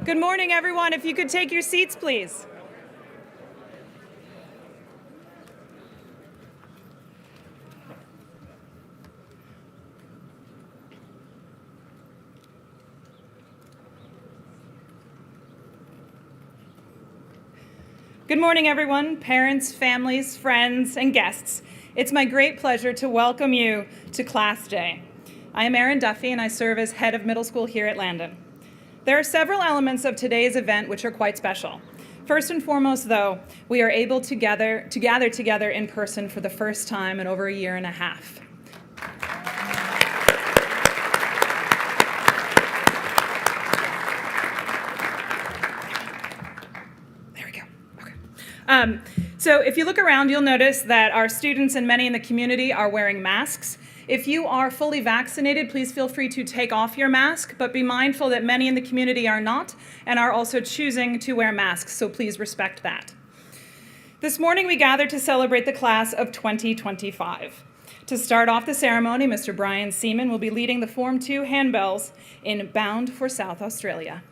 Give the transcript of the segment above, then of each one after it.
Good morning, everyone. If you could take your seats, please. Good morning, everyone, parents, families, friends, and guests. It's my great pleasure to welcome you to Class Day. I am Erin Duffy, and I serve as head of middle school here at Landon. There are several elements of today's event which are quite special. First and foremost, though, we are able to gather together in person for the first time in over a year and a half. So if you look around, you'll notice that our students and many in the community are wearing masks. If you are fully vaccinated, please feel free to take off your mask, but be mindful that many in the community are not and are also choosing to wear masks, so please respect that. This morning we gathered to celebrate the class of 2025. To start off the ceremony, Mr. Brian Seaman will be leading the Form 2 handbells in Bound for South Australia.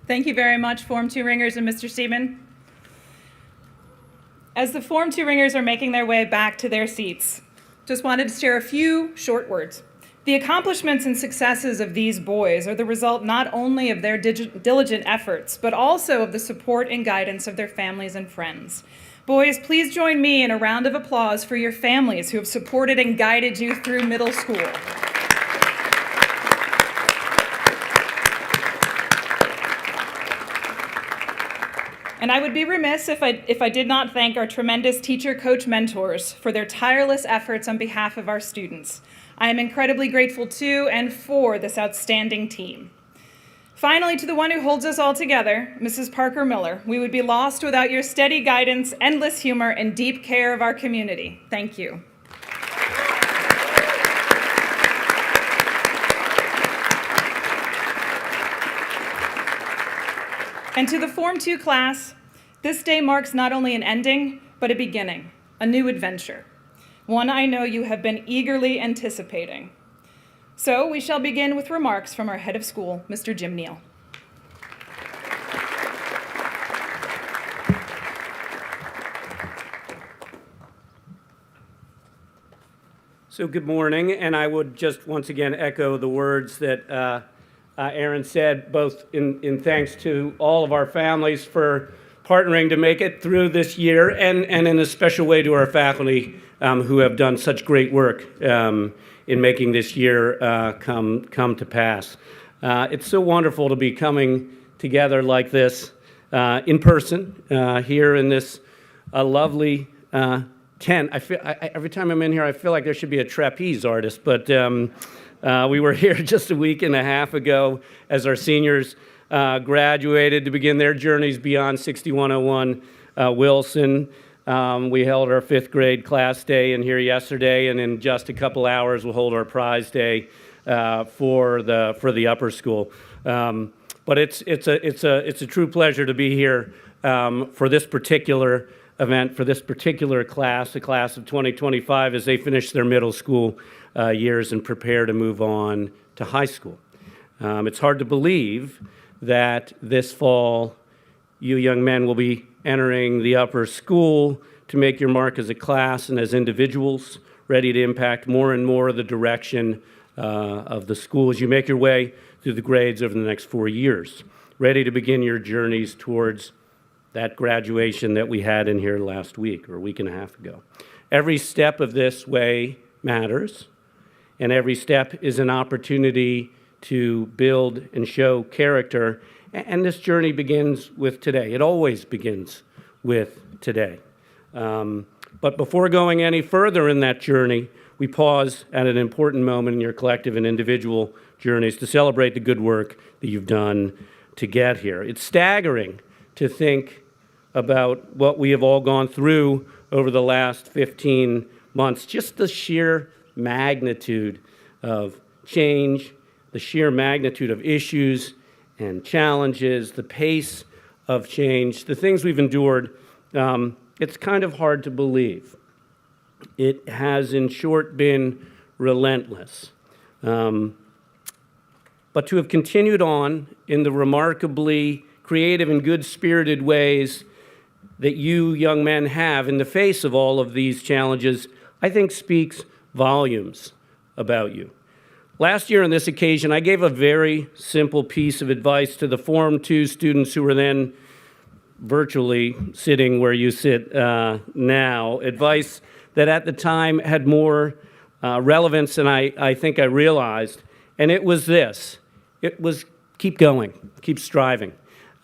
Thank you very much, Form 2 ringers and Mr. Seaman. As the Form 2 ringers are making their way back to their seats, just wanted to share a few short words. The accomplishments and successes of these boys are the result not only of their diligent efforts, but also of the support and guidance of their families and friends. Boys, please join me in a round of applause for your families who have supported and guided you through middle school. And I would be remiss if I did not thank our tremendous teacher, coach, mentors for their tireless efforts on behalf of our students. I am incredibly grateful to and for this outstanding team. Finally, to the one who holds us all together, Mrs. Parker Miller, we would be lost without your steady guidance, endless humor, and deep care of our community. Thank you. And to the Form 2 class, this day marks not only an ending, but a beginning, a new adventure, one I know you have been eagerly anticipating. So we shall begin with remarks from our head of school, Mr. Jim Neal. So good morning, and I would just once again echo the words that Aaron said, both in thanks to all of our families for partnering to make it through this year, and in a special way to our faculty who have done such great work in making this year come to pass. It's so wonderful to be coming together like this in person here in this lovely tent. Every time I'm in here, I feel like there should be a trapeze artist, but we were here just a week and a half ago as our seniors graduated to begin their journeys beyond 6101 Wilson. We held our 5th grade class day in here yesterday, and in just a couple hours we'll hold our prize day for the upper school. But it's a true pleasure to be here for this particular event, for this particular class, the class of 2025, as they finish their middle school years and prepare to move on to high school. It's hard to believe that this fall you young men will be entering the upper school to make your mark as a class and as individuals, ready to impact more and more of the direction of the school as you make your way through the grades over the next 4 years, ready to begin your journeys towards that graduation that we had in here last week or a week and a half ago. Every step of this way matters, and every step is an opportunity to build and show character, and this journey begins with today. It always begins with today. But before going any further in that journey, we pause at an important moment in your collective and individual journeys to celebrate the good work that you've done to get here. It's staggering to think about what we have all gone through over the last 15 months, just the sheer magnitude of change, the sheer magnitude of issues and challenges, the pace of change, the things we've endured. It's kind of hard to believe. It has, in short, been relentless. But to have continued on in the remarkably creative and good-spirited ways that you young men have in the face of all of these challenges, I think speaks volumes about you. Last year on this occasion, I gave a very simple piece of advice to the Form 2 students who were then virtually sitting where you sit now, advice that at the time had more relevance than I think I realized, and it was this. It was keep going, keep striving.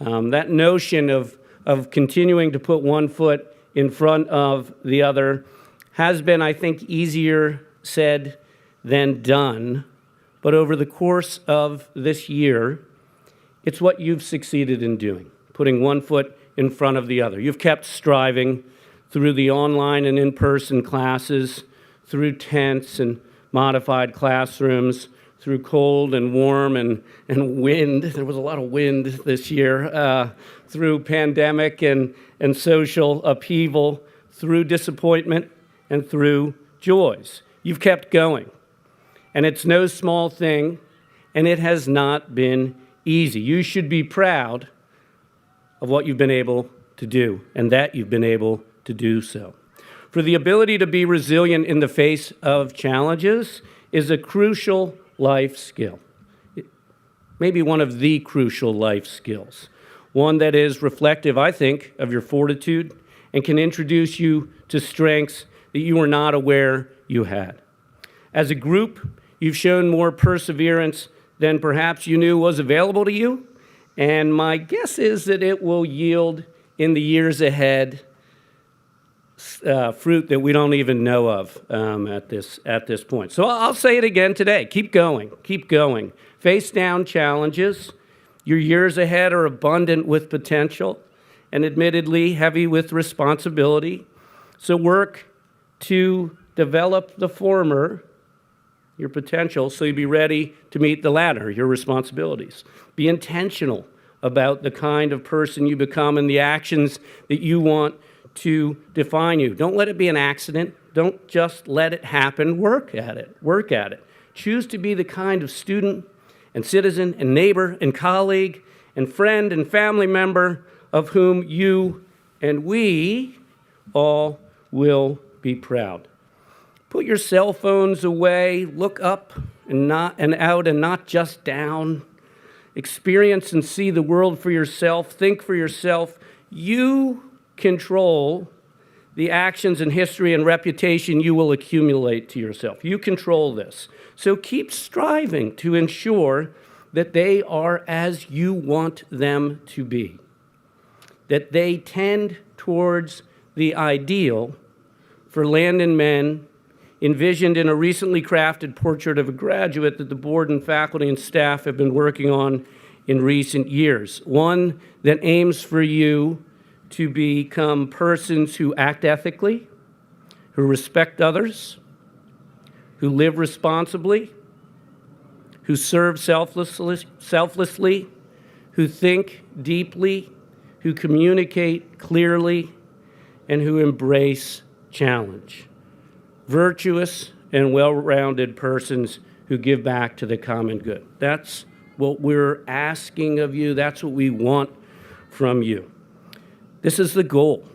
That notion of continuing to put one foot in front of the other has been, I think, easier said than done. But over the course of this year, it's what you've succeeded in doing, putting one foot in front of the other. You've kept striving through the online and in-person classes, through tents and modified classrooms, through cold and warm and wind. There was a lot of wind this year, through pandemic and social upheaval, through disappointment and through joys. You've kept going. And it's no small thing, and it has not been easy. You should be proud of what you've been able to do, and that you've been able to do so. For the ability to be resilient in the face of challenges is a crucial life skill. Maybe one of the crucial life skills. One that is reflective, I think, of your fortitude and can introduce you to strengths that you were not aware you had. As a group, you've shown more perseverance than perhaps you knew was available to you, and my guess is that it will yield in the years ahead fruit that we don't even know of at this point. So I'll say it again today. Keep going. Keep going. Face down challenges. Your years ahead are abundant with potential and admittedly heavy with responsibility. So work to develop the former, your potential, so you'll be ready to meet the latter, your responsibilities. Be intentional about the kind of person you become and the actions that you want to define you. Don't let it be an accident. Don't just let it happen. Work at it. Work at it. Choose to be the kind of student and citizen and neighbor and colleague and friend and family member of whom you and we all will be proud. Put your cell phones away. Look up and out and not just down. Experience and see the world for yourself. Think for yourself. You control the actions and history and reputation you will accumulate to yourself. You control this. So keep striving to ensure that they are as you want them to be, that they tend towards the ideal for Landon men envisioned in a recently crafted portrait of a graduate that the board and faculty and staff have been working on in recent years, one that aims for you to become persons who act ethically, who respect others, who live responsibly, who serve selflessly, who think deeply, who communicate clearly, and who embrace challenge. Virtuous and well-rounded persons who give back to the common good. That's what we're asking of you. That's what we want from you. This is the goal,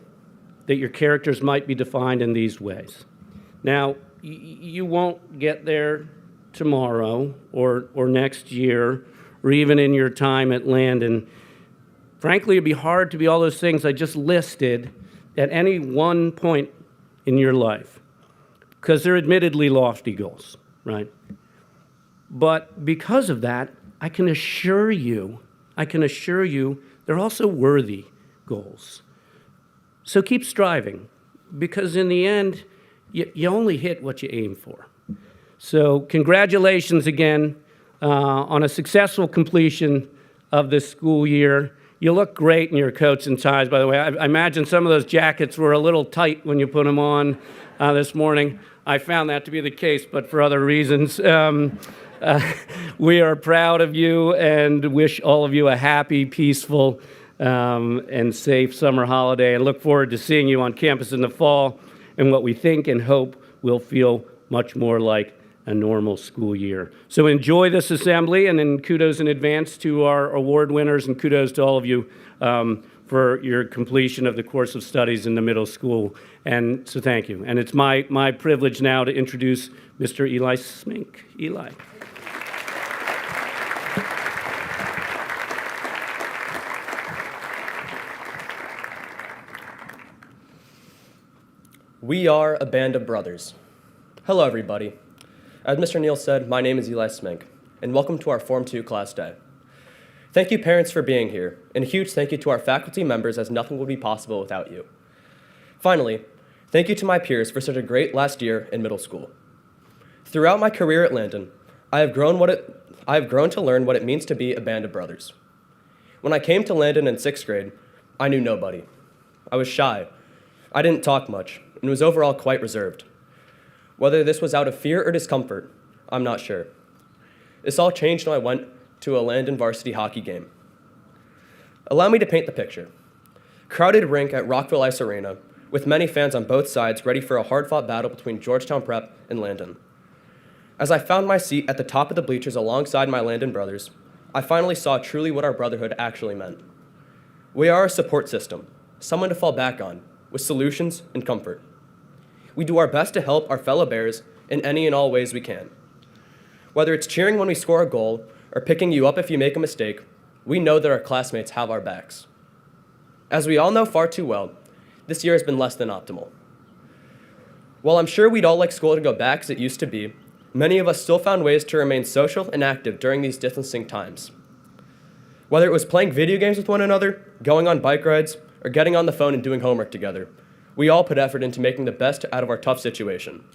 that your characters might be defined in these ways. Now, you won't get there tomorrow or next year or even in your time at Landon. Frankly, it'd be hard to be all those things I just listed at any one point in your life because they're admittedly lofty goals, right? But because of that, I can assure you, they're also worthy goals. So keep striving, because in the end, you only hit what you aim for. So congratulations again on a successful completion of this school year. You look great in your coats and ties, by the way. I imagine some of those jackets were a little tight when you put them on this morning. I found that to be the case, but for other reasons. We are proud of you and wish all of you a happy, peaceful, and safe summer holiday, and look forward to seeing you on campus in the fall and what we think and hope will feel much more like a normal school year. So enjoy this assembly, and then kudos in advance to our award winners, and kudos to all of you for your completion of the course of studies in the middle school. And so thank you. And it's my privilege now to introduce Mr. Eli Smink. Eli. We are a band of brothers. Hello, everybody. As Mr. Neal said, my name is Eli Smink, and welcome to our Form 2 class day. Thank you, parents, for being here, and a huge thank you to our faculty members, as nothing would be possible without you. Finally, thank you to my peers for such a great last year in middle school. Throughout my career at Landon, I have grown to learn what it means to be a band of brothers. When I came to Landon in 6th grade, I knew nobody. I was shy. I didn't talk much, and was overall quite reserved. Whether this was out of fear or discomfort, I'm not sure. This all changed when I went to a Landon varsity hockey game. Allow me to paint the picture. Crowded rink at Rockville Ice Arena, with many fans on both sides ready for a hard-fought battle between Georgetown Prep and Landon. As I found my seat at the top of the bleachers alongside my Landon brothers, I finally saw truly what our brotherhood actually meant. We are a support system, someone to fall back on, with solutions and comfort. We do our best to help our fellow Bears in any and all ways we can. Whether it's cheering when we score a goal or picking you up if you make a mistake, we know that our classmates have our backs. As we all know far too well, this year has been less than optimal. While I'm sure we'd all like school to go back as it used to be, many of us still found ways to remain social and active during these distancing times. Whether it was playing video games with one another, going on bike rides, or getting on the phone and doing homework together. We all put effort into making the best out of our tough situation.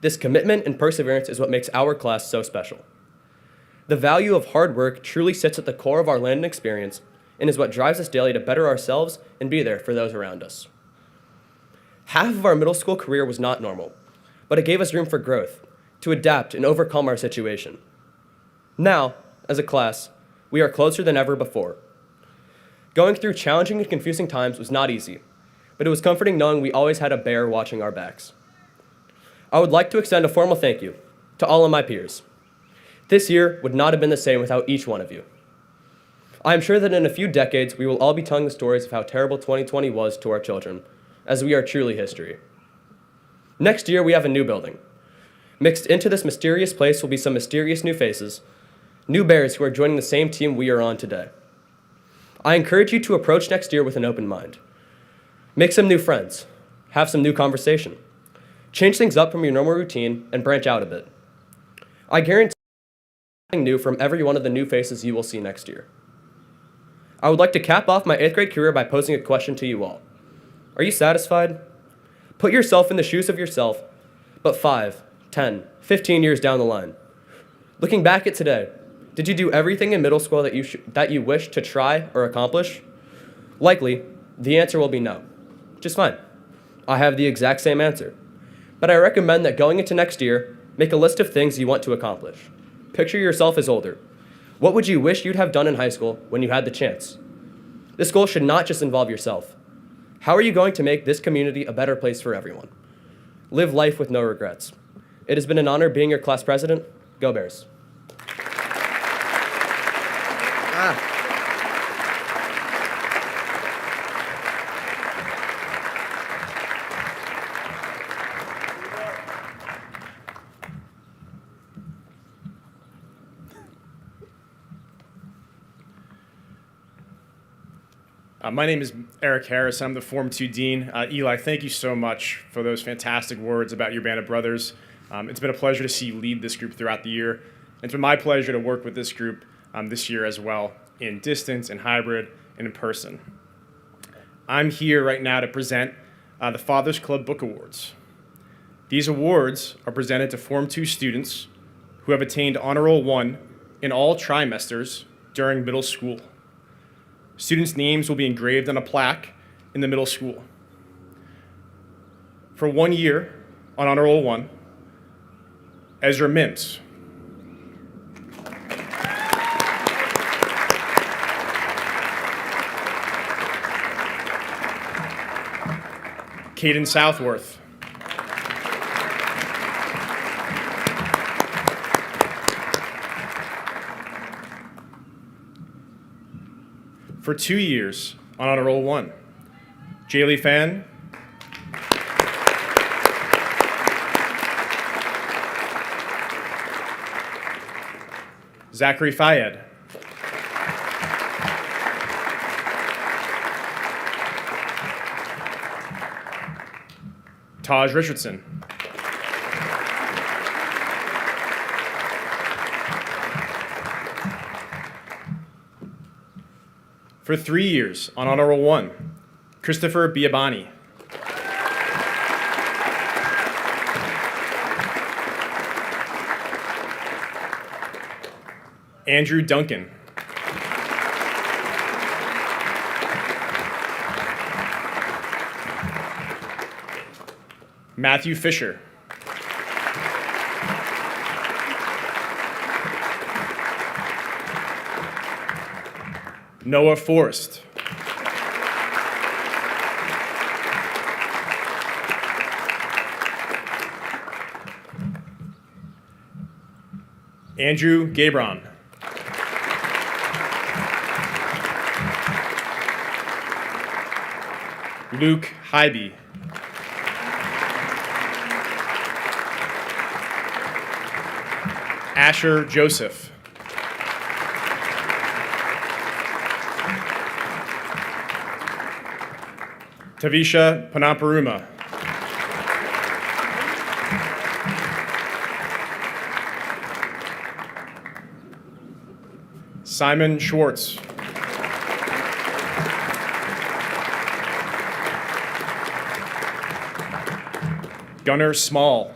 This commitment and perseverance is what makes our class so special. The value of hard work truly sits at the core of our Landon experience and is what drives us daily to better ourselves and be there for those around us. Half of our middle school career was not normal, but it gave us room for growth, to adapt and overcome our situation. Now, as a class, we are closer than ever before. Going through challenging and confusing times was not easy, but it was comforting knowing we always had a bear watching our backs. I would like to extend a formal thank you to all of my peers. This year would not have been the same without each one of you. I am sure that in a few decades, we will all be telling the stories of how terrible 2020 was to our children, as we are truly history. Next year, we have a new building. Mixed into this mysterious place will be some mysterious new faces, new bears who are joining the same team we are on today. I encourage you to approach next year with an open mind. Make some new friends, have some new conversation, change things up from your normal routine, and branch out a bit. I guarantee something new from every one of the new faces you will see next year. I would like to cap off my 8th grade career by posing a question to you all. Are you satisfied? Put yourself in the shoes of yourself, but 5, 10, 15 years down the line. Looking back at today, did you do everything in middle school that you wish to try or accomplish? Likely, the answer will be no. Just fine. I have the exact same answer. But I recommend that going into next year, make a list of things you want to accomplish. Picture yourself as older. What would you wish you'd have done in high school when you had the chance? This goal should not just involve yourself. How are you going to make this community a better place for everyone? Live life with no regrets. It has been an honor being your class president. Go Bears. My name is Eric Harris. I'm the Form 2 Dean. Eli, thank you so much for those fantastic words about your band of brothers. It's been a pleasure to see you lead this group throughout the year. It's been my pleasure to work with this group this year as well, in distance, in hybrid, and in person. I'm here right now to present the Fathers Club Book Awards. These awards are presented to Form 2 students who have attained Honor Roll 1 in all trimesters during middle school. Students' names will be engraved on a plaque in the middle school. For 1 year on Honor Roll 1, Ezra Mims. Caden Southworth. For 2 years on Honor Roll 1, Jaylee Fan, Zachary Fayed, Taj Richardson, for 3 years on Honor Roll 1, Christopher Biabani. Andrew Duncan. Matthew Fisher. Noah Forrest. Andrew Gabron. Luke Hybe. Asher Joseph. Tavisha Panamparuma. Simon Schwartz. Gunnar Small.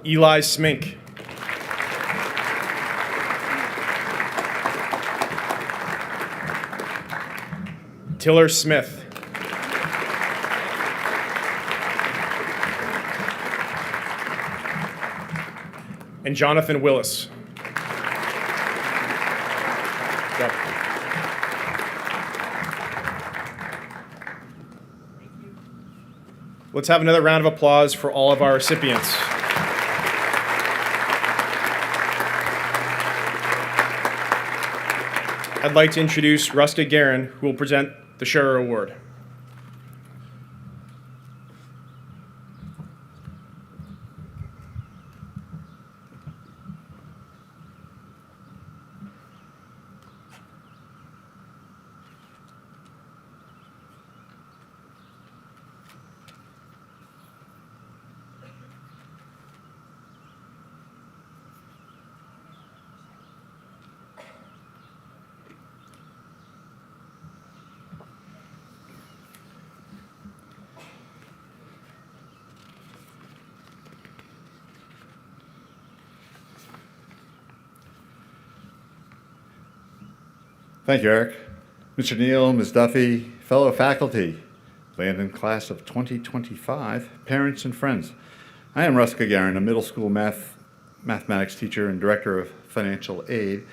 Eli Smink. Tiller Smith. And Jonathan Willis. Yep. Let's have another round of applause for all of our recipients. I'd like to introduce Ruska Garin, who will present the Scherer Award. Thank you, Eric. Mr. Neal, Ms. Duffy, fellow faculty, Landon class of 2025, parents and friends. I am Ruska Garin, a middle school mathematics teacher and director of financial aid,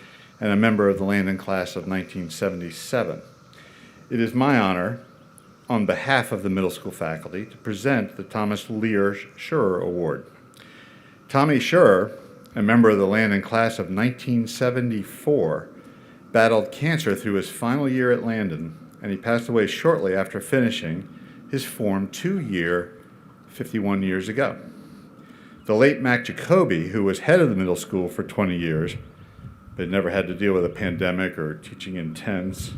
and a member of the Landon class of 1977. It is my honor, on behalf of the middle school faculty, to present the Thomas Lear-Scherer Award. Tommy Scherer, a member of the Landon class of 1974, battled cancer through his final year at Landon, and he passed away shortly after finishing his Form 2 year 51 years ago. The late Mack Jacobi, who was head of the middle school for 20 years, but never had to deal with a pandemic or teaching in tens,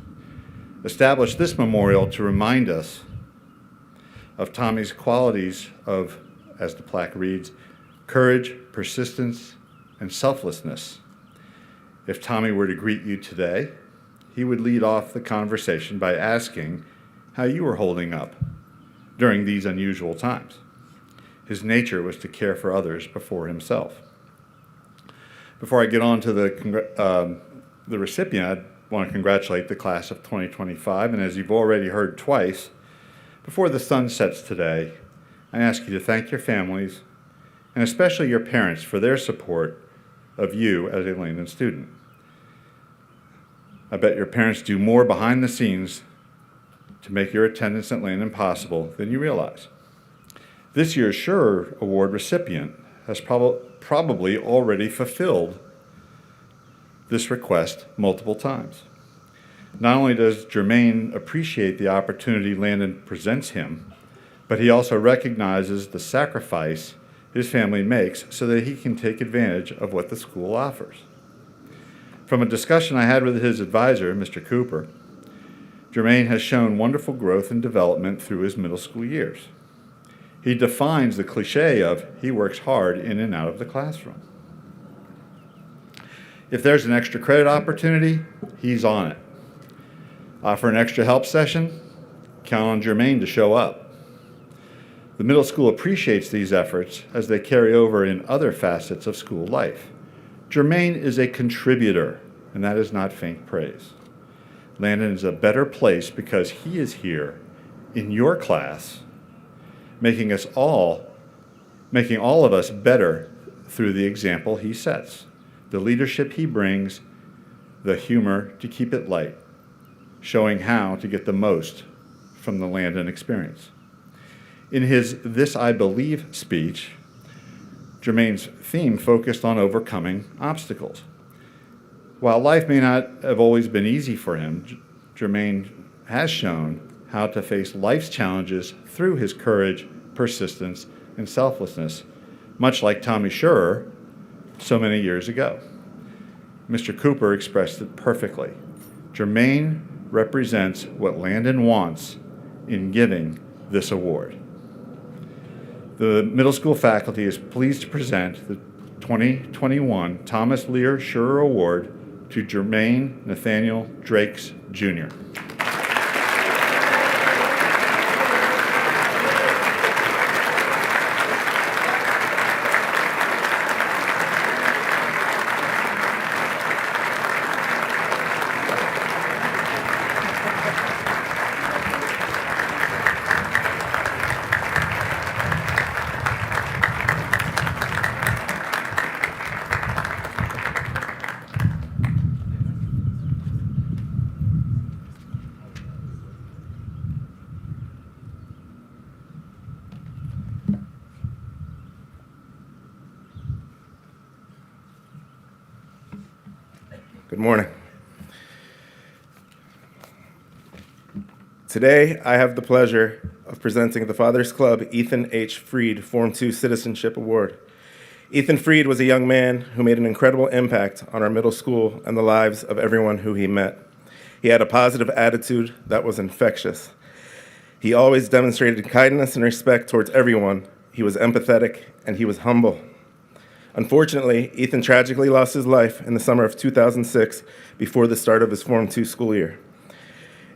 established this memorial to remind us of Tommy's qualities of, as the plaque reads, courage, persistence, and selflessness. If Tommy were to greet you today, he would lead off the conversation by asking how you were holding up during these unusual times. His nature was to care for others before himself. Before I get on to the recipient, I want to congratulate the class of 2025, and as you've already heard twice, before the sun sets today, I ask you to thank your families, and especially your parents, for their support of you as a Landon student. I bet your parents do more behind the scenes to make your attendance at Landon possible than you realize. This year's Scherer Award recipient has probably already fulfilled this request multiple times. Not only does Jermaine appreciate the opportunity Landon presents him, but he also recognizes the sacrifice his family makes so that he can take advantage of what the school offers. From a discussion I had with his advisor, Mr. Cooper, Jermaine has shown wonderful growth and development through his middle school years. He defines the cliche of he works hard in and out of the classroom. If there's an extra credit opportunity, he's on it. Offer an extra help session, count on Jermaine to show up. The middle school appreciates these efforts as they carry over in other facets of school life. Jermaine is a contributor, and that is not faint praise. Landon is a better place because he is here in your class, making all of us better through the example he sets, the leadership he brings, the humor to keep it light, showing how to get the most from the Landon experience. In his This I Believe speech, Jermaine's theme focused on overcoming obstacles. While life may not have always been easy for him, Jermaine has shown how to face life's challenges through his courage, persistence, and selflessness, much like Tommy Scherer so many years ago. Mr. Cooper expressed it perfectly. Jermaine represents what Landon wants in giving this award. The middle school faculty is pleased to present the 2021 Thomas Lear-Scherer Award to Jermaine Nathaniel Drakes, Jr. Good morning. Today, I have the pleasure of presenting the Father's Club Ethan H. Freed Form 2 Citizenship Award. Ethan Freed was a young man who made an incredible impact on our middle school and the lives of everyone who he met. He had a positive attitude that was infectious. He always demonstrated kindness and respect towards everyone. He was empathetic and he was humble. Unfortunately, Ethan tragically lost his life in the summer of 2006 before the start of his Form 2 school year.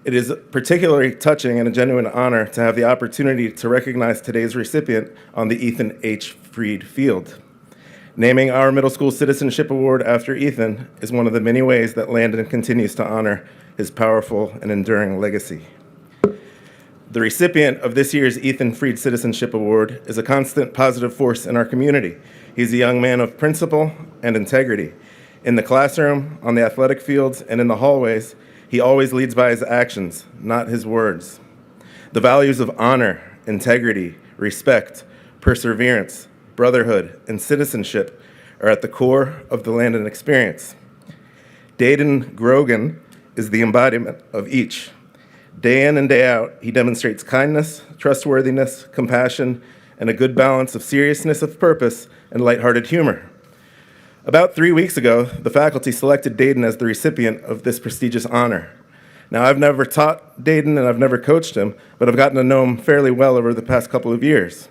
It is particularly touching and a genuine honor to have the opportunity to recognize today's recipient on the Ethan H. Freed Field. Naming our Middle School Citizenship Award after Ethan is one of the many ways that Landon continues to honor his powerful and enduring legacy. The recipient of this year's Ethan Freed Citizenship Award is a constant positive force in our community. He's a young man of principle and integrity. In the classroom, on the athletic fields, and in the hallways, he always leads by his actions, not his words. The values of honor, integrity, respect, perseverance, brotherhood, and citizenship are at the core of the Landon experience. Dayton Grogan is the embodiment of each. Day in and day out, he demonstrates kindness, trustworthiness, compassion, and a good balance of seriousness of purpose and lighthearted humor. About 3 weeks ago, the faculty selected Dayton as the recipient of this prestigious honor. Now, I've never taught Dayton and I've never coached him, but I've gotten to know him fairly well over the past couple of years.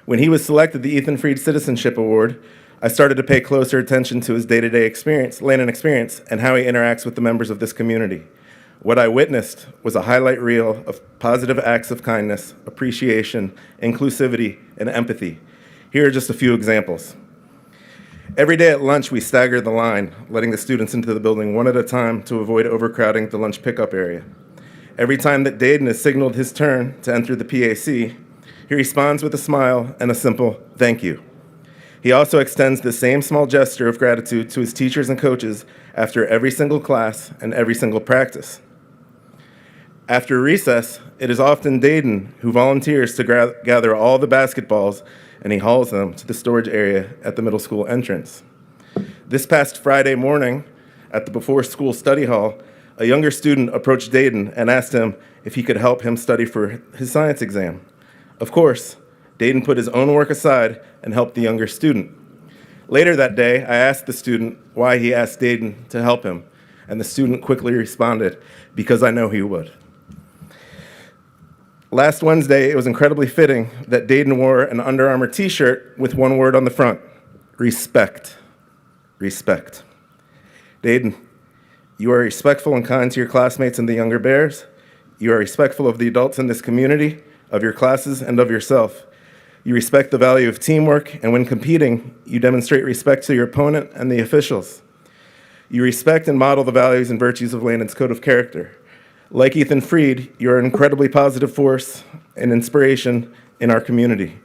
When he was selected the Ethan Freed Citizenship Award, I started to pay closer attention to his day-to-day experience, Landon experience, and how he interacts with the members of this community. What I witnessed was a highlight reel of positive acts of kindness, appreciation, inclusivity, and empathy. Here are just a few examples. Every day at lunch, we staggered the line, letting the students into the building one at a time to avoid overcrowding the lunch pickup area. Every time that Dayton has signaled his turn to enter the PAC, he responds with a smile and a simple thank you. He also extends the same small gesture of gratitude to his teachers and coaches after every single class and every single practice. After recess, it is often Dayton who volunteers to gather all the basketballs, and he hauls them to the storage area at the middle school entrance. This past Friday morning, at the before-school study hall, a younger student approached Dayton and asked him if he could help him study for his science exam. Of course, Dayton put his own work aside and helped the younger student. Later that day, I asked the student why he asked Dayton to help him, and the student quickly responded, "Because I know he would." Last Wednesday, it was incredibly fitting that Dayton wore an Under Armour t-shirt with one word on the front: respect. Respect. Dayton, you are respectful and kind to your classmates and the younger Bears. You are respectful of the adults in this community, of your classes, and of yourself. You respect the value of teamwork, and when competing, you demonstrate respect to your opponent and the officials. You respect and model the values and virtues of Landon's code of character. Like Ethan Freed, you're an incredibly positive force and inspiration in our community.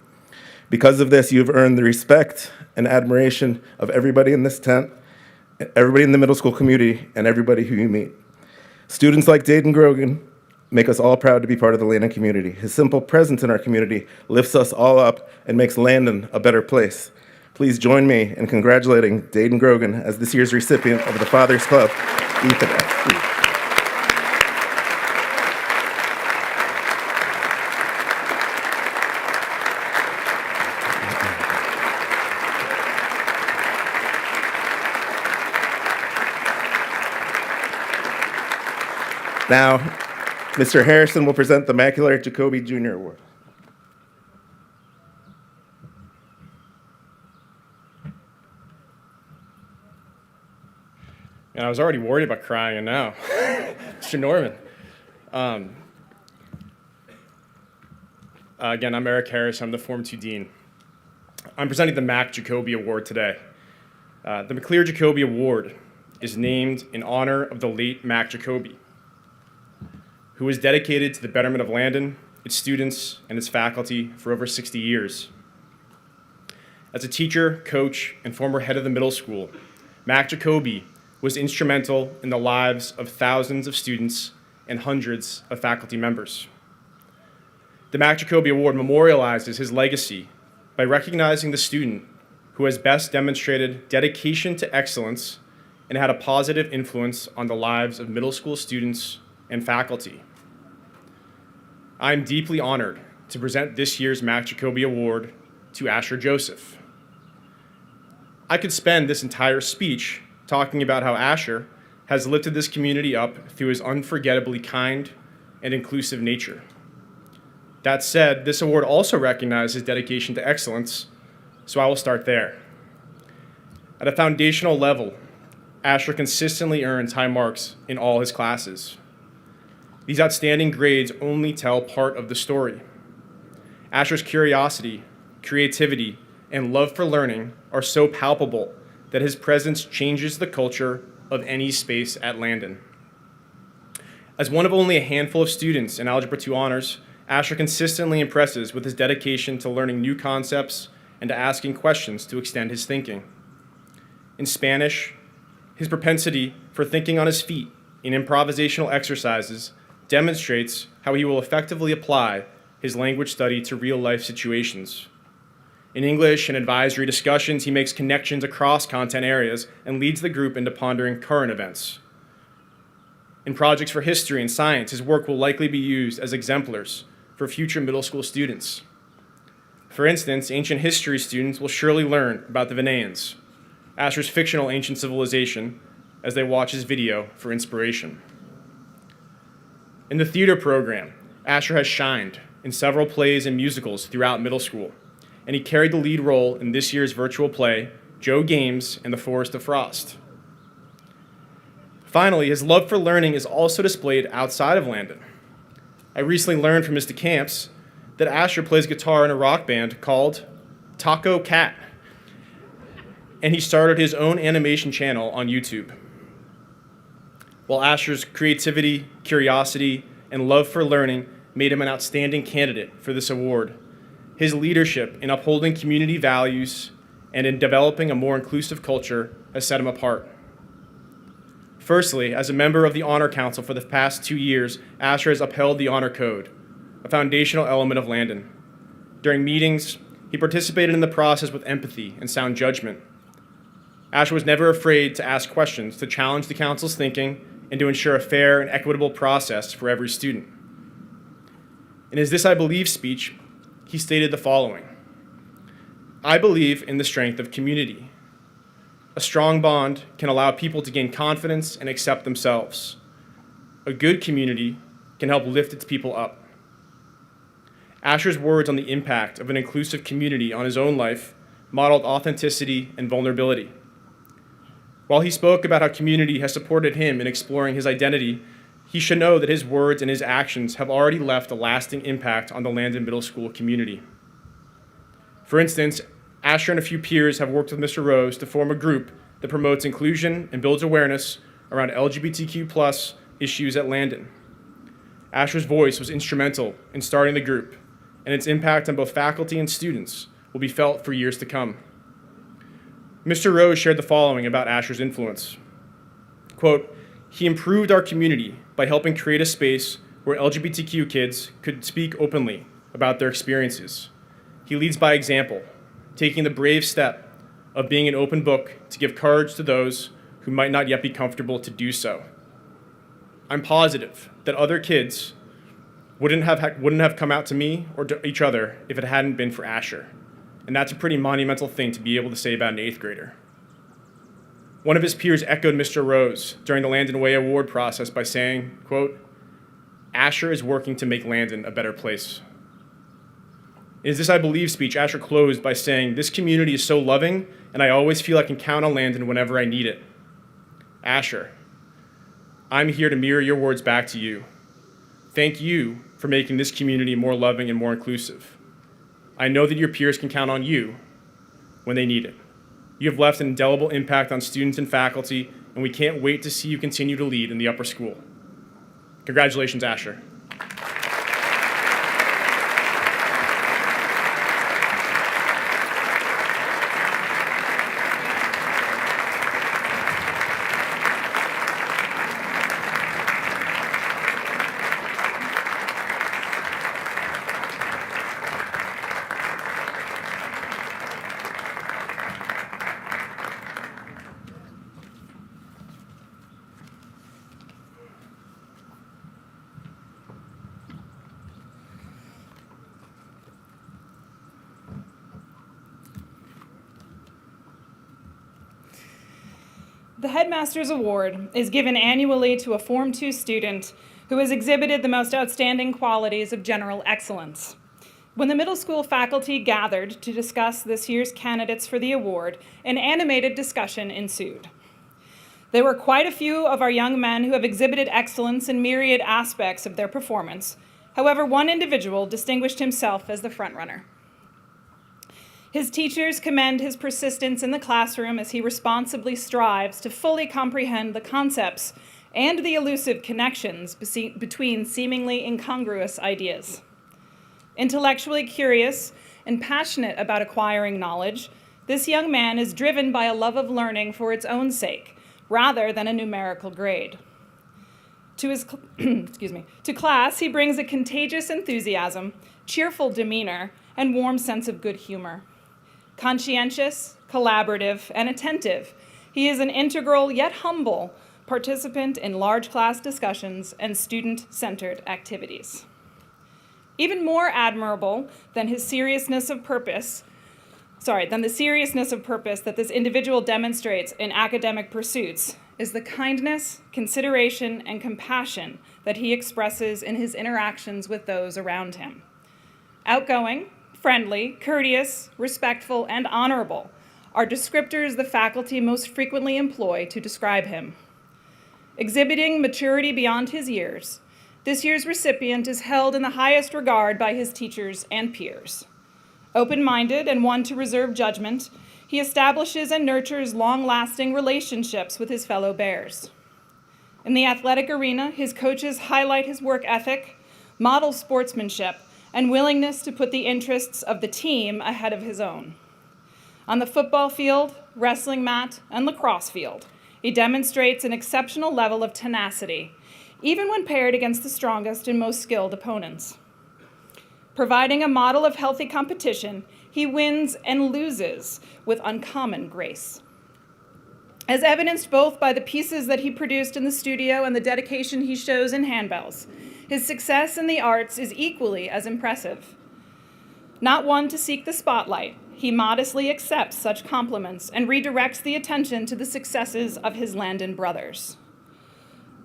Because of this, you've earned the respect and admiration of everybody in this tent, everybody in the middle school community, and everybody who you meet. Students like Dayton Grogan make us all proud to be part of the Landon community. His simple presence in our community lifts us all up and makes Landon a better place. Please join me in congratulating Dayton Grogan as this year's recipient of the Father's Club, Ethan F. Freed. Now, Mr. Harrison will present the Mack Jacobi Jr. Award. And I was already worried about crying, and now, Mr. Norman. Again, I'm Eric Harris. I'm the Form 2 Dean. I'm presenting the Mack Jacobi Award today. The Lear-Scherer Award is named in honor of the late Mack Jacobi, who was dedicated to the betterment of Landon, its students, and its faculty for over 60 years. As a teacher, coach, and former head of the middle school, Mack Jacobi was instrumental in the lives of thousands of students and hundreds of faculty members. The Mack Jacobi Award memorializes his legacy by recognizing the student who has best demonstrated dedication to excellence and had a positive influence on the lives of middle school students and faculty. I am deeply honored to present this year's Mack Jacobi Award to Asher Joseph. I could spend this entire speech talking about how Asher has lifted this community up through his unforgettably kind and inclusive nature. That said, this award also recognizes his dedication to excellence, so I will start there. At a foundational level, Asher consistently earns high marks in all his classes. These outstanding grades only tell part of the story. Asher's curiosity, creativity, and love for learning are so palpable that his presence changes the culture of any space at Landon. As one of only a handful of students in Algebra 2 Honors, Asher consistently impresses with his dedication to learning new concepts and to asking questions to extend his thinking. In Spanish, his propensity for thinking on his feet in improvisational exercises demonstrates how he will effectively apply his language study to real-life situations. In English and advisory discussions, he makes connections across content areas and leads the group into pondering current events. In projects for history and science, his work will likely be used as exemplars for future middle school students. For instance, ancient history students will surely learn about the Venetians, Asher's fictional ancient civilization, as they watch his video for inspiration. In the theater program, Asher has shined in several plays and musicals throughout middle school, and he carried the lead role in this year's virtual play, Joe Games and the Forest of Frost. Finally, his love for learning is also displayed outside of Landon. I recently learned from Mr. Camps that Asher plays guitar in a rock band called Taco Cat, and he started his own animation channel on YouTube. While Asher's creativity, curiosity, and love for learning made him an outstanding candidate for this award, his leadership in upholding community values and in developing a more inclusive culture has set him apart. Firstly, as a member of the Honor Council for the past 2 years, Asher has upheld the Honor Code, a foundational element of Landon. During meetings, he participated in the process with empathy and sound judgment. Asher was never afraid to ask questions, to challenge the council's thinking, and to ensure a fair and equitable process for every student. In his This I Believe speech, he stated the following: "I believe in the strength of community. A strong bond can allow people to gain confidence and accept themselves. A good community can help lift its people up." Asher's words on the impact of an inclusive community on his own life modeled authenticity and vulnerability. While he spoke about how community has supported him in exploring his identity, he should know that his words and his actions have already left a lasting impact on the Landon Middle School community. For instance, Asher and a few peers have worked with Mr. Rose to form a group that promotes inclusion and builds awareness around LGBTQ+ issues at Landon. Asher's voice was instrumental in starting the group, and its impact on both faculty and students will be felt for years to come. Mr. Rose shared the following about Asher's influence. Quote, "He improved our community by helping create a space where LGBTQ kids could speak openly about their experiences. He leads by example, taking the brave step of being an open book to give courage to those who might not yet be comfortable to do so. I'm positive that other kids wouldn't have come out to me or to each other if it hadn't been for Asher. And that's a pretty monumental thing to be able to say about an 8th grader." One of his peers echoed Mr. Rose during the Landon Way Award process by saying, quote, "Asher is working to make Landon a better place." In his This I Believe speech, Asher closed by saying, "This community is so loving, and I always feel I can count on Landon whenever I need it." Asher, I'm here to mirror your words back to you. Thank you for making this community more loving and more inclusive. I know that your peers can count on you when they need it. You have left an indelible impact on students and faculty, and we can't wait to see you continue to lead in the upper school. Congratulations, Asher. The Headmaster's Award is given annually to a Form 2 student who has exhibited the most outstanding qualities of general excellence. When the middle school faculty gathered to discuss this year's candidates for the award, an animated discussion ensued. There were quite a few of our young men who have exhibited excellence in myriad aspects of their performance. However, one individual distinguished himself as the frontrunner. His teachers commend his persistence in the classroom as he responsibly strives to fully comprehend the concepts and the elusive connections between seemingly incongruous ideas. Intellectually curious and passionate about acquiring knowledge, this young man is driven by a love of learning for its own sake, rather than a numerical grade. To his to class, he brings a contagious enthusiasm, cheerful demeanor, and warm sense of good humor. Conscientious, collaborative, and attentive, he is an integral yet humble participant in large class discussions and student-centered activities. Even more admirable than the seriousness of purpose that this individual demonstrates in academic pursuits is the kindness, consideration, and compassion that he expresses in his interactions with those around him. Outgoing, friendly, courteous, respectful, and honorable are descriptors the faculty most frequently employ to describe him. Exhibiting maturity beyond his years, this year's recipient is held in the highest regard by his teachers and peers. Open-minded and one to reserve judgment, he establishes and nurtures long-lasting relationships with his fellow Bears. In the athletic arena, his coaches highlight his work ethic, model sportsmanship, and willingness to put the interests of the team ahead of his own. On the football field, wrestling mat, and lacrosse field, he demonstrates an exceptional level of tenacity, even when paired against the strongest and most skilled opponents. Providing a model of healthy competition, he wins and loses with uncommon grace. As evidenced both by the pieces that he produced in the studio and the dedication he shows in handbells, his success in the arts is equally as impressive. Not one to seek the spotlight, he modestly accepts such compliments and redirects the attention to the successes of his Landon brothers.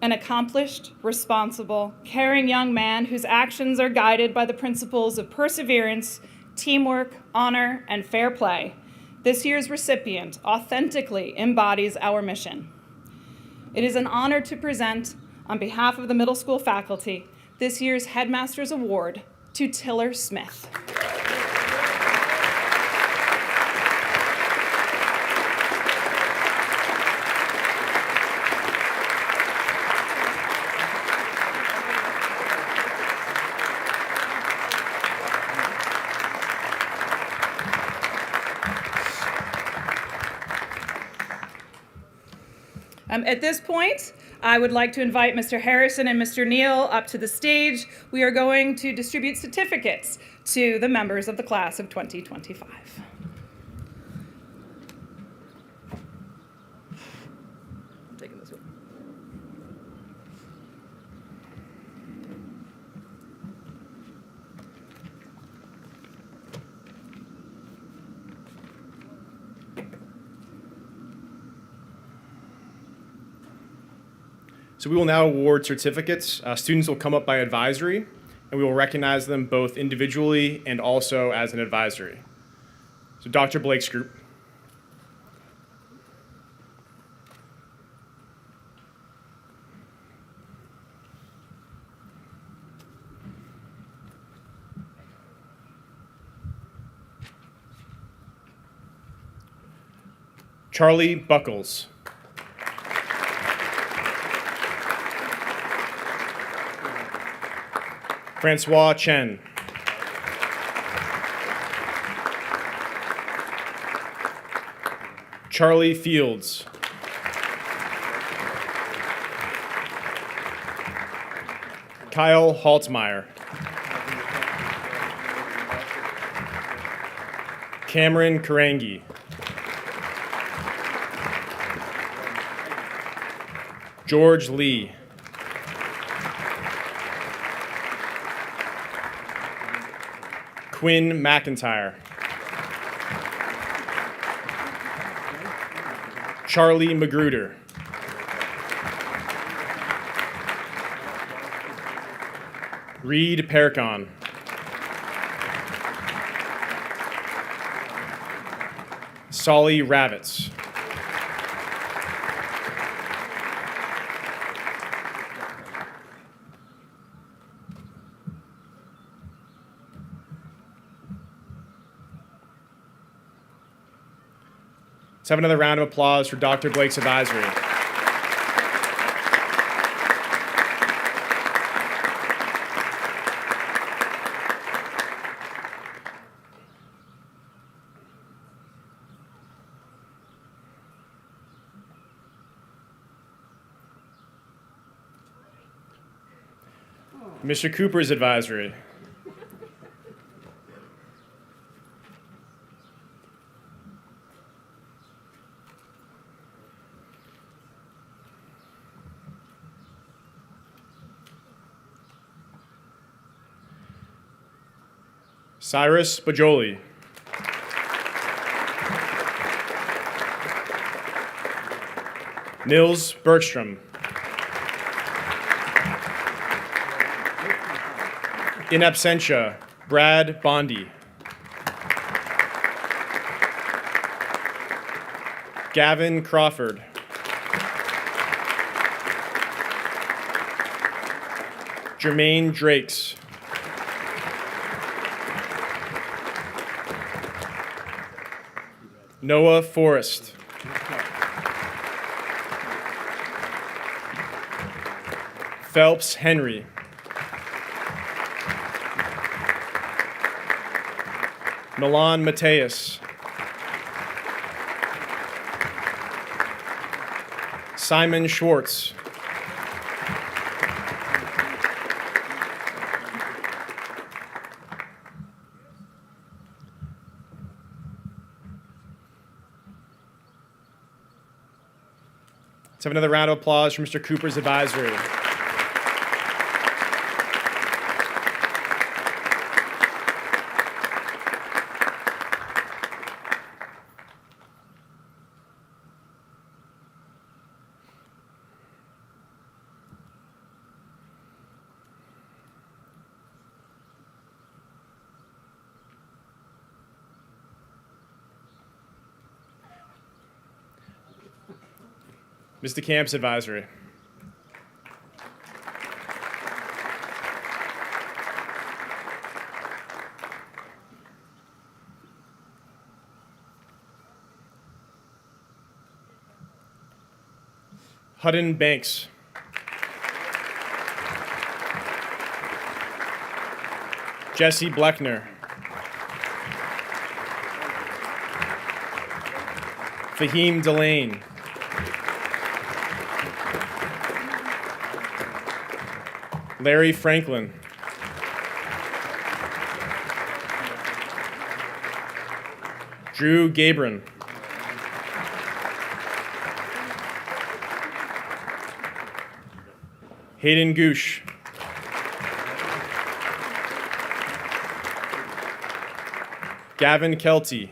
An accomplished, responsible, caring young man whose actions are guided by the principles of perseverance, teamwork, honor, and fair play, this year's recipient authentically embodies our mission. It is an honor to present, on behalf of the middle school faculty, this year's Headmaster's Award to Tiller Smith. At this point, I would like to invite Mr. Harrison and Mr. Neal up to the stage. We are going to distribute certificates to the members of the class of 2025. I'm taking this one. So we will now award certificates. Students will come up by advisory, and we will recognize them both individually and also as an advisory. So Dr. Blake's group. Charlie Buckles. Francois Chen. Charlie Fields. Kyle Haltmeyer. Cameron Karangi. George Lee. Quinn McIntyre. Charlie Magruder. Reed Pericon. Solly Ravitz. Let's have another round of applause for Dr. Blake's advisory. Mr. Cooper's advisory. Cyrus Bajoli. Nils Bergstrom. In absentia, Brad Bondi. Gavin Crawford. Jermaine Drakes. Noah Forrest. Phelps Henry. Milan Mateus. Simon Schwartz. Let's have another round of applause for Mr. Cooper's advisory. Mr. Camp's advisory. Hudden Banks. Jesse Bleckner. Fahim Delane. Larry Franklin. Drew Gabron. Hayden Goosh. Gavin Kelty.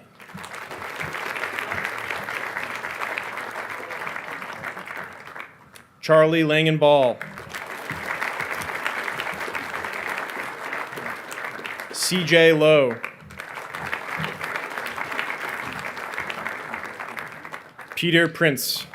Charlie Langenball. CJ Lowe. Peter Prince.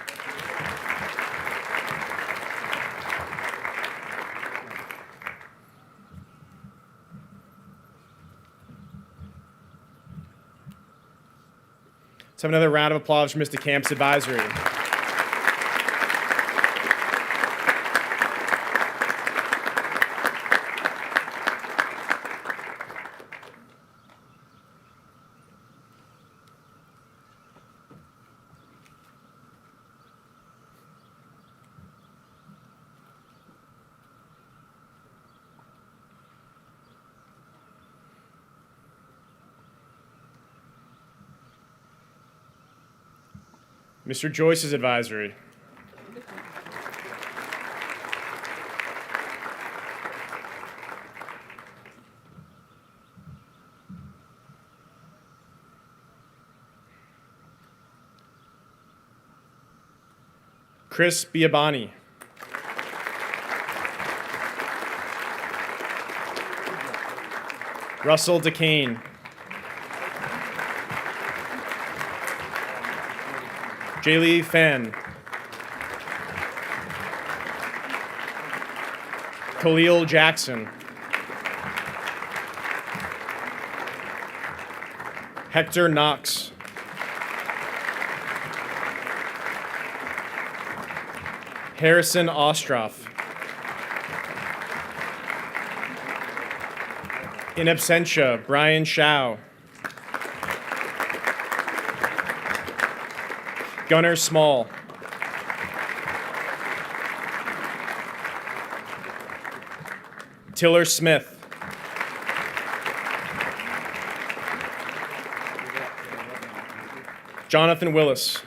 Let's have another round of applause for Mr. Camp's advisory. Mr. Joyce's advisory. Chris Biabani. Russell DeCane. Jaylee Fenn. Khalil Jackson. Hector Knox. Harrison Ostroff. In absentia, Brian Shao. Gunnar Small. Tiller Smith. Jonathan Willis.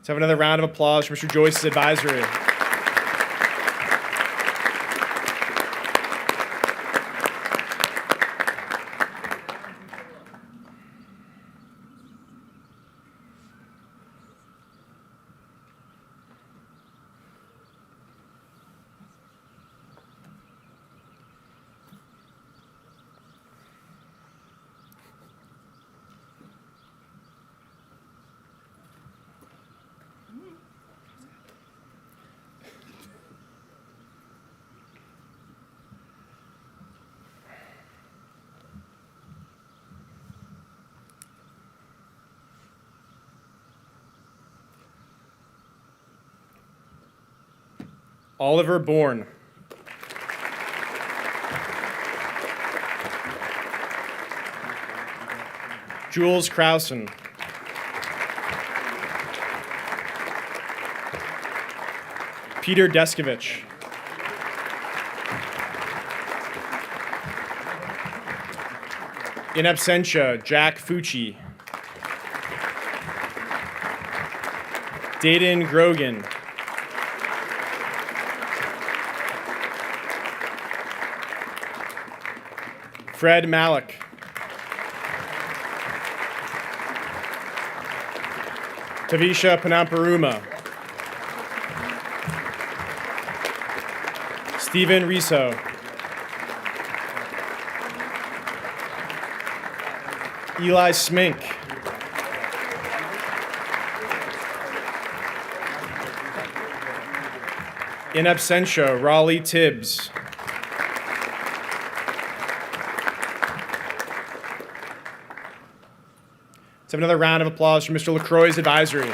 Let's have another round of applause for Mr. Joyce's advisory. Oliver Bourne. Jules Krausen. Peter Deskovich. In absentia, Jack Fucci. Dayton Grogan. Fred Malik. Tavisha Panamparuma. Stephen Riso. Eli Smink. In absentia, Raleigh Tibbs. Let's have another round of applause for Mr. LaCroix's advisory.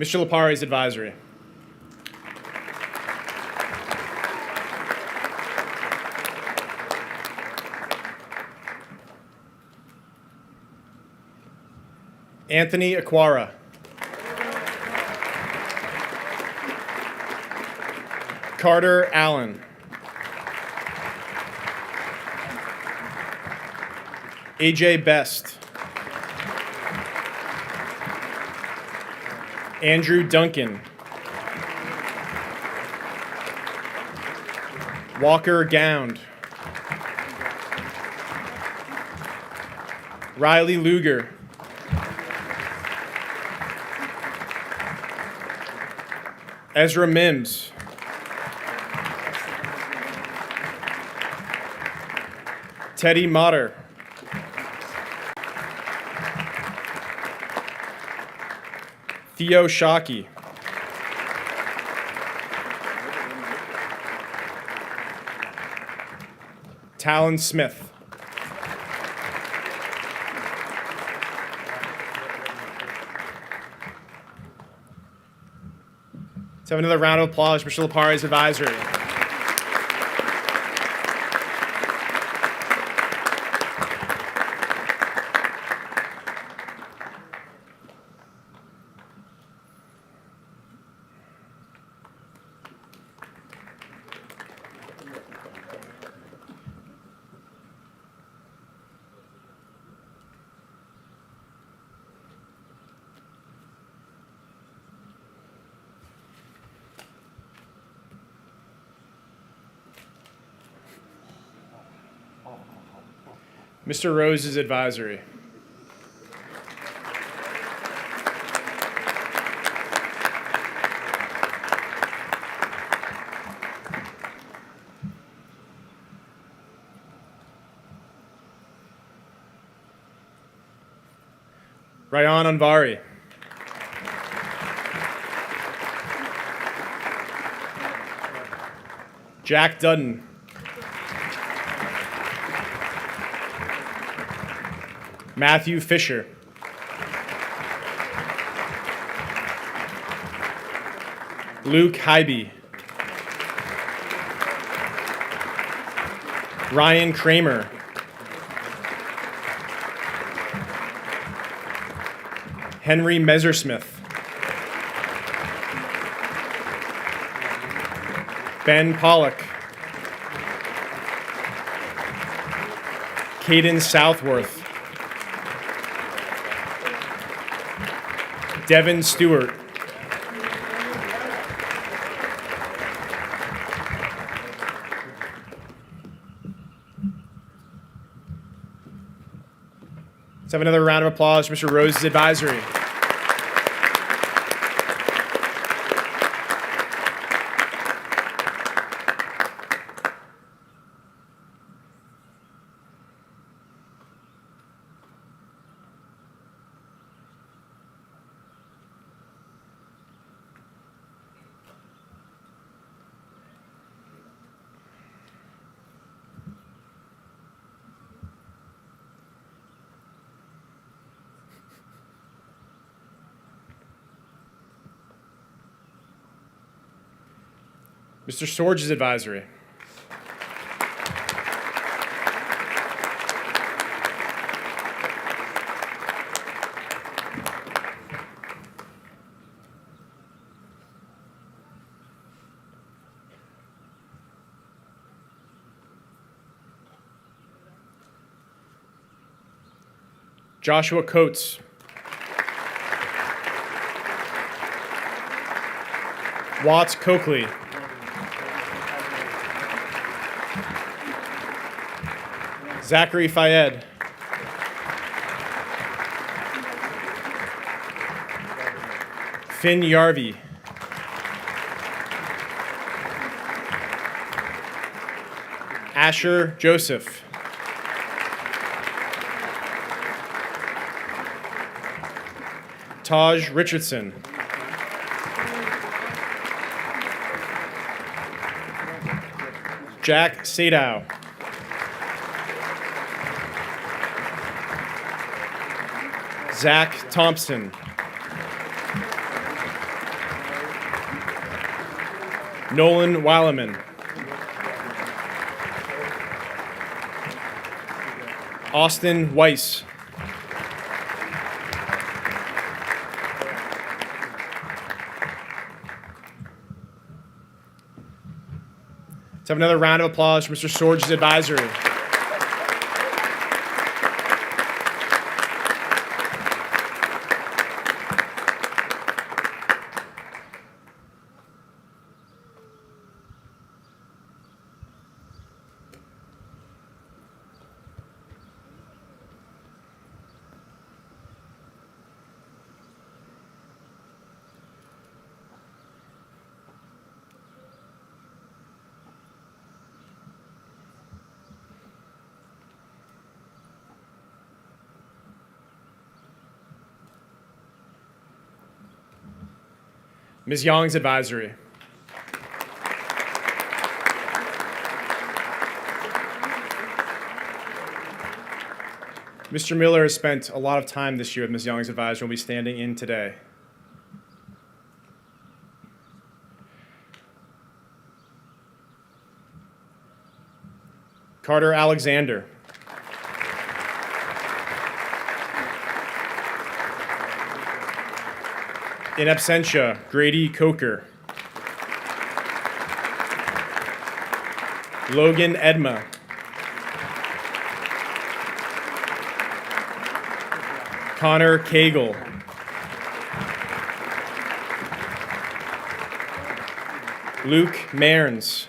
Mr. Lipari's advisory. Anthony Aquara. Carter Allen. AJ Best. Andrew Duncan. Walker Gound. Riley Luger. Ezra Mims. Teddy Motter. Theo Shockey. Talon Smith. Let's have another round of applause for Mr. Lipari's advisory. Mr. Rose's advisory. Ryan Anvari. Jack Dudden. Matthew Fisher. Luke Hybe. Ryan Kramer. Henry Messersmith. Ben Pollock. Caden Southworth. Devin Stewart. Let's have another round of applause for Mr. Rose's advisory. Mr. Sorge's advisory. Joshua Coates. Watts Coakley. Zachary Fayed. Finn Yarvey. Asher Joseph. Taj Richardson. Jack Sadow. Zach Thompson. Nolan Walleman. Austin Weiss. Let's have another round of applause for Mr. Sorge's advisory. Ms. Young's advisory. Mr. Miller has spent a lot of time this year with Ms. Young's advisor and will be standing in today. Carter Alexander. In absentia, Grady Coker. Logan Edma. Connor Cagle. Luke Mairns.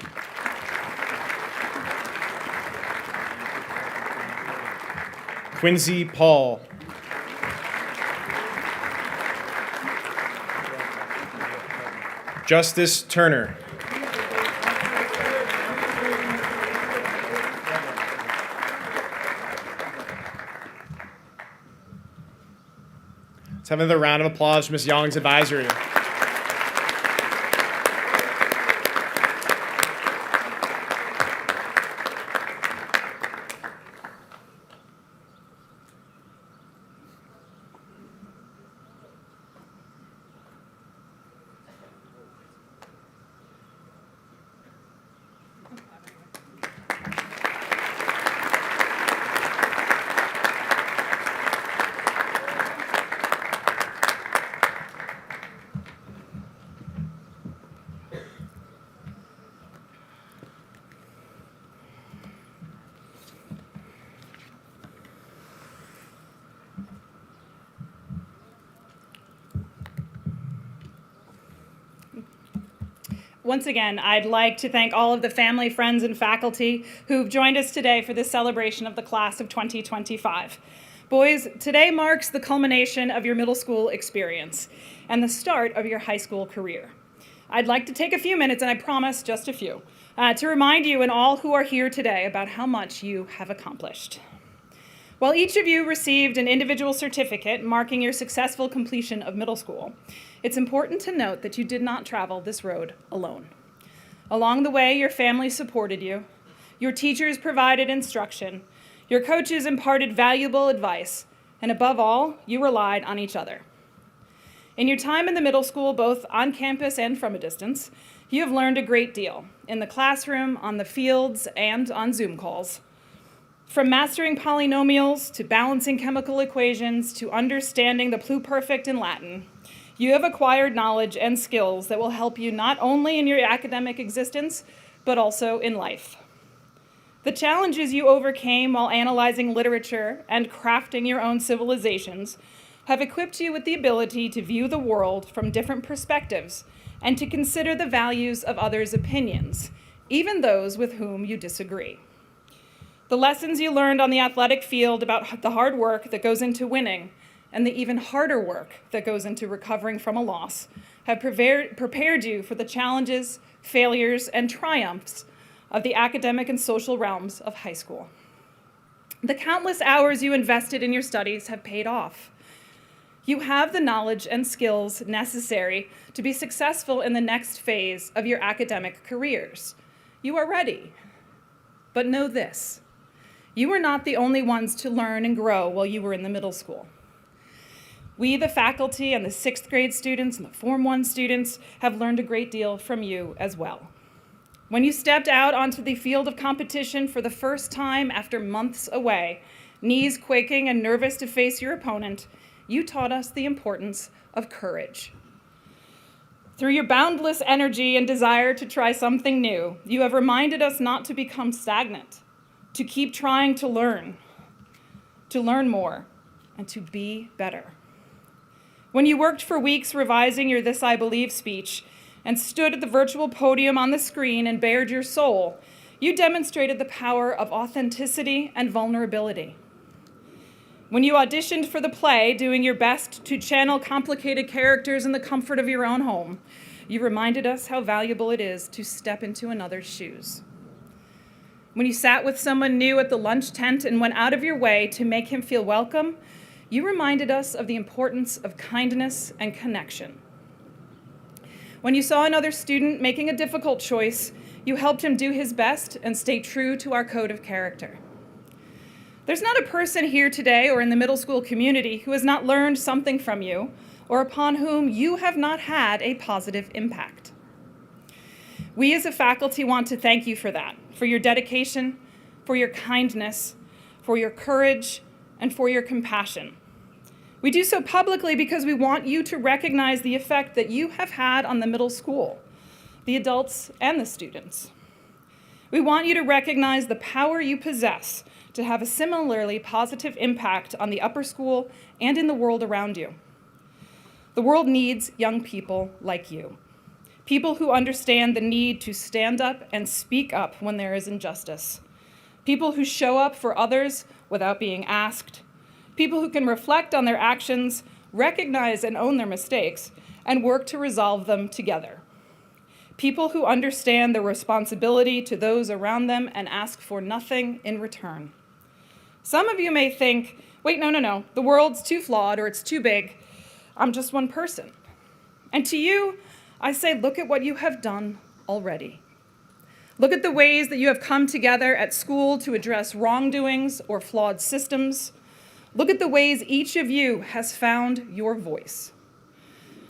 Quincy Paul. Justice Turner. Let's have another round of applause for Ms. Young's advisory. Once again, I'd like to thank all of the family, friends, and faculty who've joined us today for this celebration of the class of 2025. Boys, today marks the culmination of your middle school experience and the start of your high school career. I'd like to take a few minutes, and I promise just a few, to remind you and all who are here today about how much you have accomplished. While each of you received an individual certificate marking your successful completion of middle school, it's important to note that you did not travel this road alone. Along the way, your family supported you, your teachers provided instruction, your coaches imparted valuable advice, and above all, you relied on each other. In your time in the middle school, both on campus and from a distance, you have learned a great deal in the classroom, on the fields, and on Zoom calls. From mastering polynomials to balancing chemical equations to understanding the pluperfect in Latin, you have acquired knowledge and skills that will help you not only in your academic existence, but also in life. The challenges you overcame while analyzing literature and crafting your own civilizations have equipped you with the ability to view the world from different perspectives and to consider the values of others' opinions, even those with whom you disagree. The lessons you learned on the athletic field about the hard work that goes into winning and the even harder work that goes into recovering from a loss have prepared you for the challenges, failures, and triumphs of the academic and social realms of high school. The countless hours you invested in your studies have paid off. You have the knowledge and skills necessary to be successful in the next phase of your academic careers. You are ready. But know this. You were not the only ones to learn and grow while you were in the middle school. We, the faculty and the 6th grade students and the Form 1 students, have learned a great deal from you as well. When you stepped out onto the field of competition for the first time after months away, knees quaking and nervous to face your opponent, you taught us the importance of courage. Through your boundless energy and desire to try something new, you have reminded us not to become stagnant, to keep trying to learn more, and to be better. When you worked for weeks revising your This I Believe speech and stood at the virtual podium on the screen and bared your soul, you demonstrated the power of authenticity and vulnerability. When you auditioned for the play, doing your best to channel complicated characters in the comfort of your own home, you reminded us how valuable it is to step into another's shoes. When you sat with someone new at the lunch tent and went out of your way to make him feel welcome, you reminded us of the importance of kindness and connection. When you saw another student making a difficult choice, you helped him do his best and stay true to our code of character. There's not a person here today or in the middle school community who has not learned something from you or upon whom you have not had a positive impact. We as a faculty want to thank you for that, for your dedication, for your kindness, for your courage, and for your compassion. We do so publicly because we want you to recognize the effect that you have had on the middle school, the adults and the students. We want you to recognize the power you possess to have a similarly positive impact on the upper school and in the world around you. The world needs young people like you. People who understand the need to stand up and speak up when there is injustice. People who show up for others without being asked. People who can reflect on their actions, recognize and own their mistakes, and work to resolve them together. People who understand their responsibility to those around them and ask for nothing in return. Some of you may think, wait, no, the world's too flawed or it's too big. I'm just one person. And to you, I say, look at what you have done already. Look at the ways that you have come together at school to address wrongdoings or flawed systems. Look at the ways each of you has found your voice.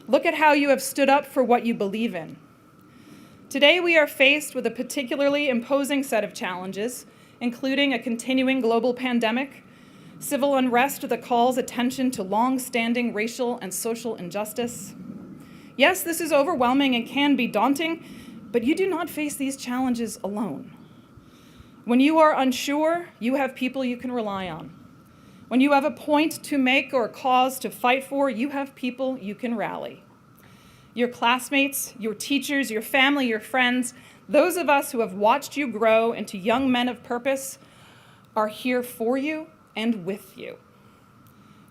Look at how you have stood up for what you believe in. Today, we are faced with a particularly imposing set of challenges, including a continuing global pandemic, civil unrest that calls attention to long-standing racial and social injustice. Yes, this is overwhelming and can be daunting, but you do not face these challenges alone. When you are unsure, you have people you can rely on. When you have a point to make or a cause to fight for, you have people you can rally. Your classmates, your teachers, your family, your friends, those of us who have watched you grow into young men of purpose are here for you and with you.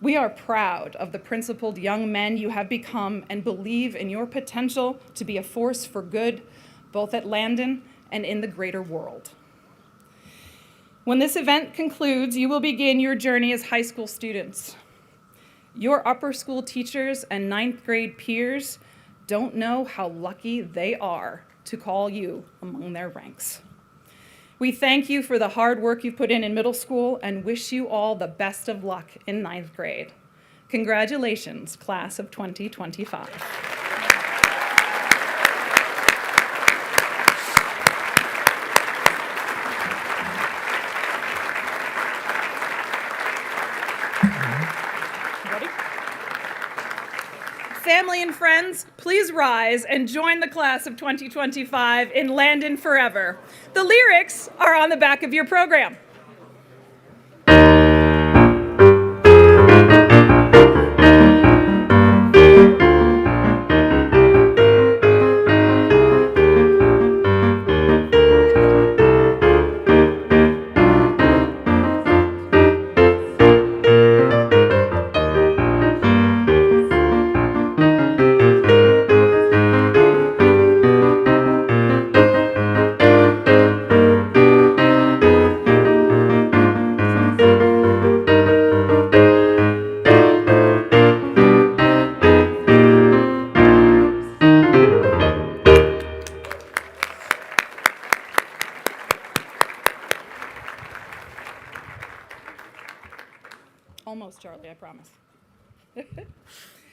We are proud of the principled young men you have become and believe in your potential to be a force for good, both at Landon and in the greater world. When this event concludes, you will begin your journey as high school students. Your upper school teachers and ninth grade peers don't know how lucky they are to call you among their ranks. We thank you for the hard work you've put in middle school and wish you all the best of luck in ninth grade. Congratulations, class of 2025. Family and friends, please rise and join the class of 2025 in Landon Forever. The lyrics are on the back of your program. Almost, Charlie, I promise.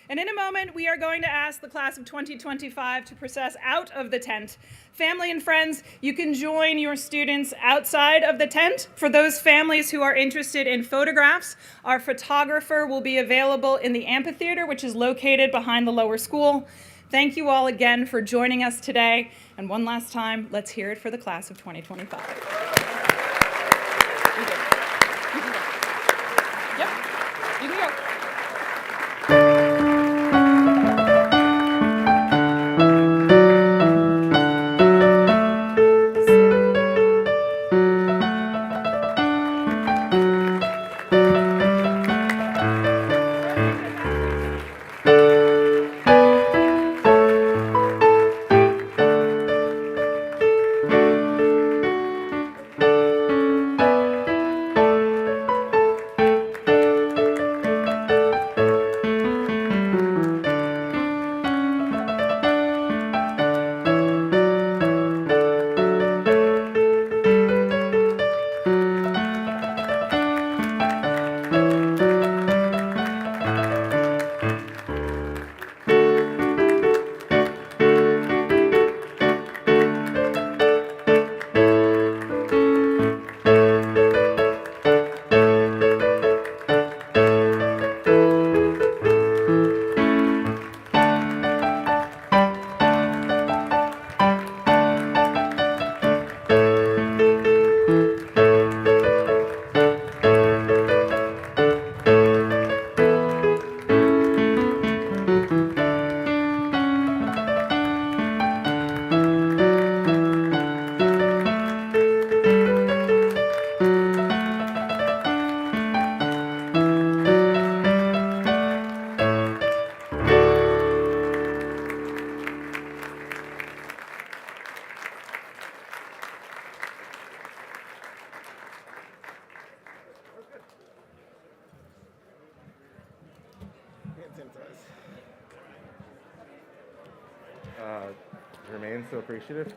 And in a moment, we are going to ask the class of 2025 to process out of the tent. Family and friends, you can join your students outside of the tent. For those families who are interested in photographs, our photographer will be available in the amphitheater, which is located behind the lower school. Thank you all again for joining us today. And one last time, let's hear it for the class of 2025. Yep, you can go. remain so appreciative.